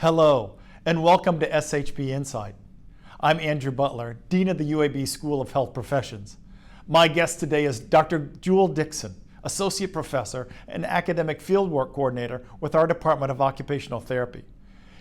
Hello, and welcome to SHP Insight. I'm Andrew Butler, Dean of the UAB School of Health Professions. My guest today is Dr. Jewell Dickson, Associate Professor and Academic Fieldwork Coordinator with our Department of Occupational Therapy.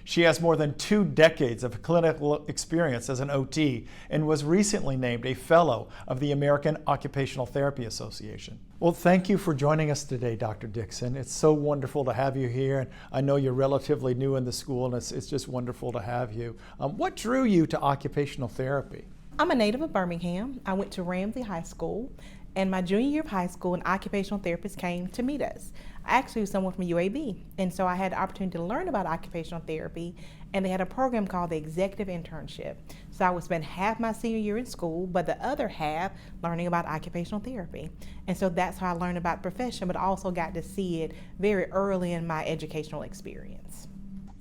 She has more than 2 decades of clinical experience as an OT and was recently named a Fellow of the American Occupational Therapy Association. Well, thank you for joining us today, Dr. Dickson. It's so wonderful to have you here. And I know you're relatively new in the school, and it's just wonderful to have you. What drew you to occupational therapy? I'm a native of Birmingham. I went to Ramsey High School, and my junior year of high school, an occupational therapist came to meet us. I actually was someone from UAB, and so I had the opportunity to learn about occupational therapy, and they had a program called the Executive Internship. So I would spend half my senior year in school, but the other half learning about occupational therapy. And so that's how I learned about the profession, but also got to see it very early in my educational experience.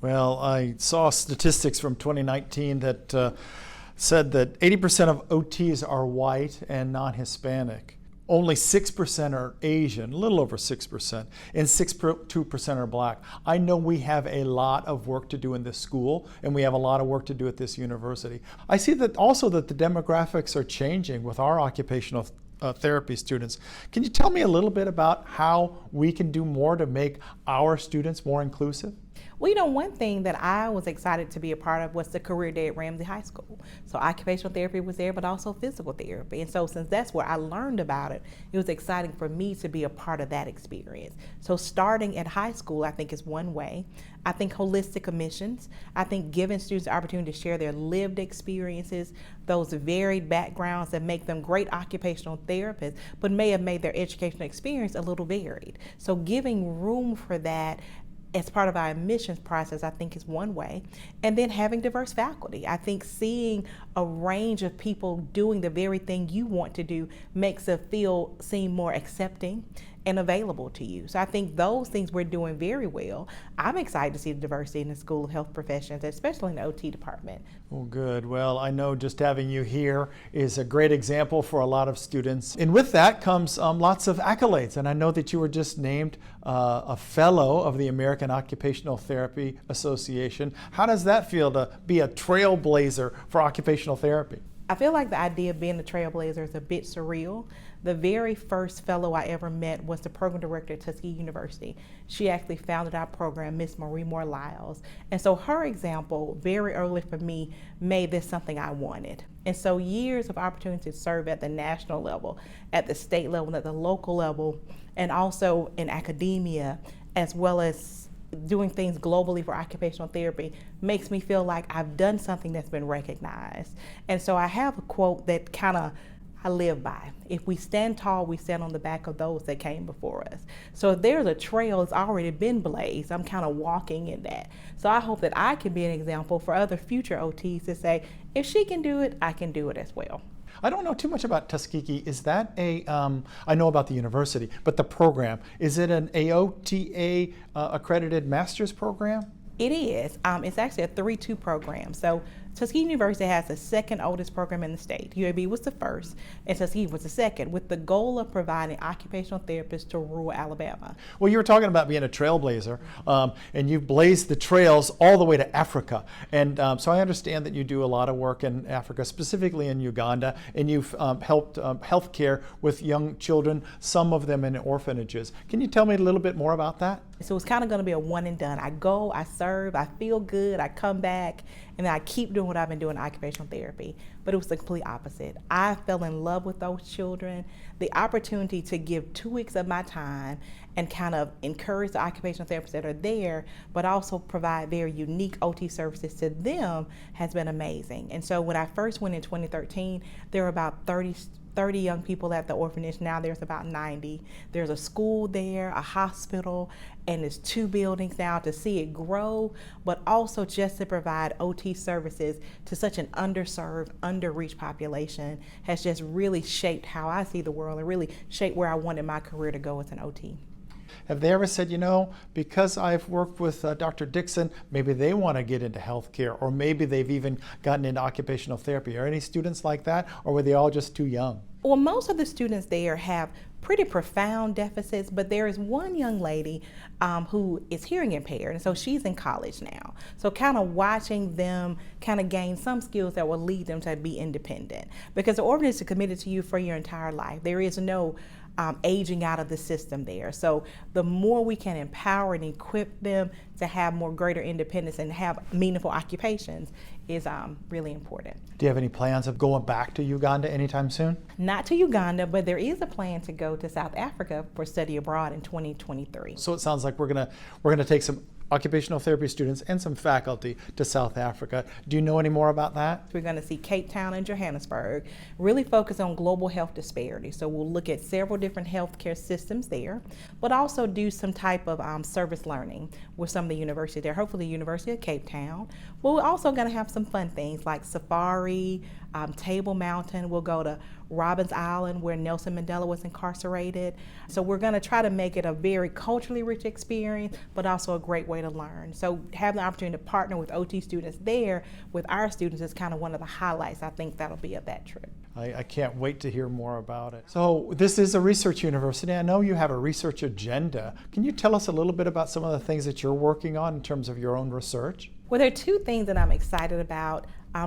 Well, I saw statistics from 2019 that said that 80% of OTs are white and non-Hispanic. Only 6% are Asian, a little over 6%, and 2% are black. I know we have a lot of work to do in this school, and we have a lot of work to do at this university. I see that also that the demographics are changing with our occupational therapy students. Can you tell me a little bit about how we can do more to make our students more inclusive? Well, you know, one thing that I was excited to be a part of was the career day at Ramsey High School. So occupational therapy was there, but also physical therapy. And so since that's where I learned about it, it was exciting for me to be a part of that experience. So starting at high school, I think, is one way. I think holistic admissions. I think giving students the opportunity to share their lived experiences, those varied backgrounds that make them great occupational therapists, but may have made their educational experience a little varied. So giving room for that as part of our admissions process, I think, is one way. And then having diverse faculty. I think seeing a range of people doing the very thing you want to do makes the field seem more accepting and available to you. So I think those things we're doing very well. I'm excited to see the diversity in the School of Health Professions, especially in the OT department. Well, good. Well, I know just having you here is a great example for a lot of students. And with that comes lots of accolades. And I know that you were just named a Fellow of the American Occupational Therapy Association. How does that feel to be a trailblazer for occupational therapy? I feel like the idea of being a trailblazer is a bit surreal. The very first fellow I ever met was the program director at Tuskegee University. She actually founded our program, Miss Marie Moore Lyles. And so her example, very early for me, made this something I wanted. And so years of opportunity to serve at the national level, at the state level, at the local level, and also in academia, as well as doing things globally for occupational therapy makes me feel like I've done something that's been recognized. And so I have a quote that I live by. If we stand tall, we stand on the back of those that came before us. So if there's a trail that's already been blazed, I'm kind of walking in that. So I hope that I can be an example for other future OTs to say, if she can do it, I can do it as well. I don't know too much about Tuskegee. Is that I know about the university, but the program, is it an AOTA accredited master's program? It is. It's actually a 3-2 program. So Tuskegee University has the second oldest program in the state. UAB was the first, and Tuskegee was the second, with the goal of providing occupational therapists to rural Alabama. Well, you were talking about being a trailblazer, and you've blazed the trails all the way to Africa. And so I understand that you do a lot of work in Africa, specifically in Uganda, and you've helped healthcare with young children, some of them in orphanages. Can you tell me a little bit more about that? So it's kind of going to be a one and done. I go, I serve, I feel good, I come back, and then I keep doing what I've been doing in occupational therapy. But it was the complete opposite. I fell in love with those children. The opportunity to give 2 weeks of my time and kind of encourage the occupational therapists that are there, but also provide very unique OT services to them has been amazing. And so when I first went in 2013, there were about 30 young people at the orphanage. Now there's about 90. There's a school there, a hospital, and there's 2 buildings now. To see it grow, but also just to provide OT services to such an underserved, underreached population has just really shaped how I see the world and really shaped where I wanted my career to go as an OT. Have they ever said, you know, because I've worked with Dr. Dickson, maybe they want to get into healthcare, or maybe they've even gotten into occupational therapy? Are any students like that, or were they all just too young? Well, most of the students there have pretty profound deficits, but there is one young lady who is hearing impaired, and so she's in college now. So kind of watching them kind of gain some skills that will lead them to be independent, because the ordinance is committed to you for your entire life. There is no aging out of the system there. So the more we can empower and equip them to have more greater independence and have meaningful occupations is really important. Do you have any plans of going back to Uganda anytime soon? Not to Uganda, but there is a plan to go to South Africa for study abroad in 2023. So it sounds like we're gonna take some occupational therapy students and some faculty to South Africa. Do you know any more about that? We're going to see Cape Town and Johannesburg, really focus on global health disparities. So we'll look at several different healthcare systems there, but also do some type of service learning with some of the universities there, hopefully the University of Cape Town. We're also going to have some fun things like safari, Table Mountain. We'll go to Robbins Island where Nelson Mandela was incarcerated. So we're going to try to make it a very culturally rich experience, but also a great way to learn. So having the opportunity to partner with OT students there with our students is kind of one of the highlights I think that'll be of that trip. I can't wait to hear more about it. So this is a research university. I know you have a research agenda. Can you tell us a little bit about some of the things that you're working on in terms of your own research? Well, there are two things that I'm excited about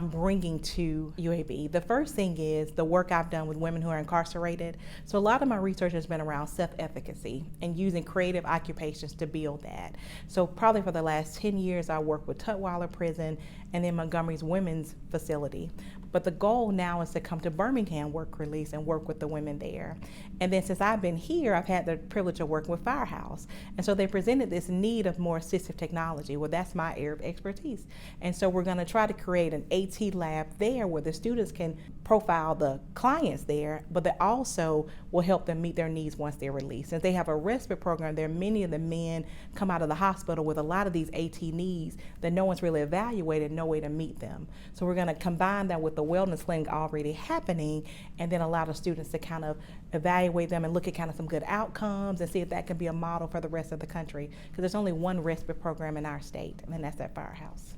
bringing to UAB. The first thing is the work I've done with women who are incarcerated. So a lot of my research has been around self-efficacy and using creative occupations to build that. So probably for the last 10 years, I worked with Tutwiler Prison and then Montgomery's Women's Facility. But the goal now is to come to Birmingham Work Release and work with the women there. And then since I've been here, I've had the privilege of working with Firehouse. And so they presented this need of more assistive technology. Well, that's my area of expertise. And so we're gonna try to create an AT lab there where the students can profile the clients there, but they also will help them meet their needs once they're released. And they have a respite program. There are many of the men come out of the hospital with a lot of these AT needs that no one's really evaluated, no way to meet them. So we're gonna combine that with the wellness clinic already happening and then allow the students to kind of evaluate them and look at kind of some good outcomes and see if that can be a model for the rest of the country. Because there's only one respite program in our state, and that's at Firehouse.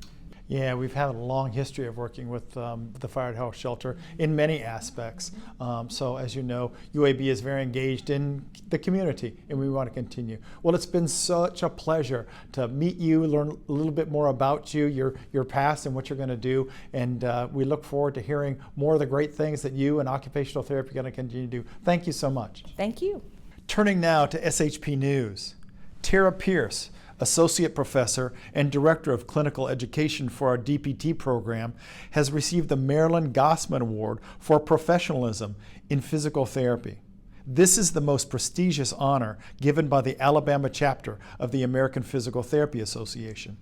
Yeah, we've had a long history of working with the Fire Health Shelter in many aspects. So as you know, UAB is very engaged in the community and we want to continue. Well, it's been such a pleasure to meet you, learn a little bit more about you, your past and what you're going to do. And we look forward to hearing more of the great things that you and occupational therapy are going to continue to do. Thank you so much. Thank you. Turning now to SHP News. Tara Pierce, Associate Professor and Director of Clinical Education for our DPT program, has received the Marilyn Gossman Award for Professionalism in Physical Therapy. This is the most prestigious honor given by the Alabama chapter of the American Physical Therapy Association.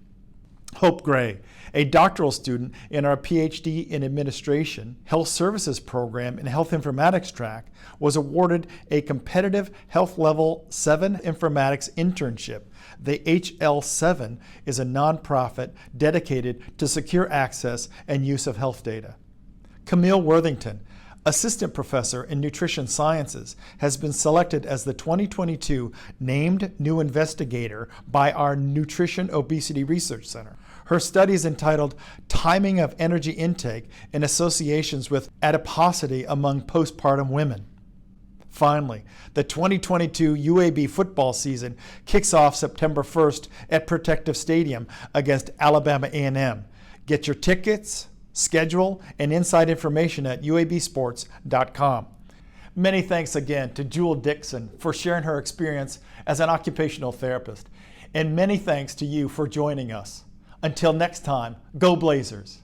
Hope Gray, a doctoral student in our PhD in Administration Health Services program in Health Informatics track, was awarded a competitive Health Level 7 Informatics internship. The HL7 is a nonprofit dedicated to secure access and use of health data. Camille Worthington, Assistant Professor in Nutrition Sciences, has been selected as the 2022 Named New Investigator by our Nutrition Obesity Research Center. Her study is entitled Timing of Energy Intake and Associations with Adiposity Among Postpartum Women. Finally, the 2022 UAB football season kicks off September 1st at Protective Stadium against Alabama A&M. Get your tickets, schedule, and inside information at uabsports.com. Many thanks again to Jewell Dickson for sharing her experience as an occupational therapist. And many thanks to you for joining us. Until next time, go Blazers!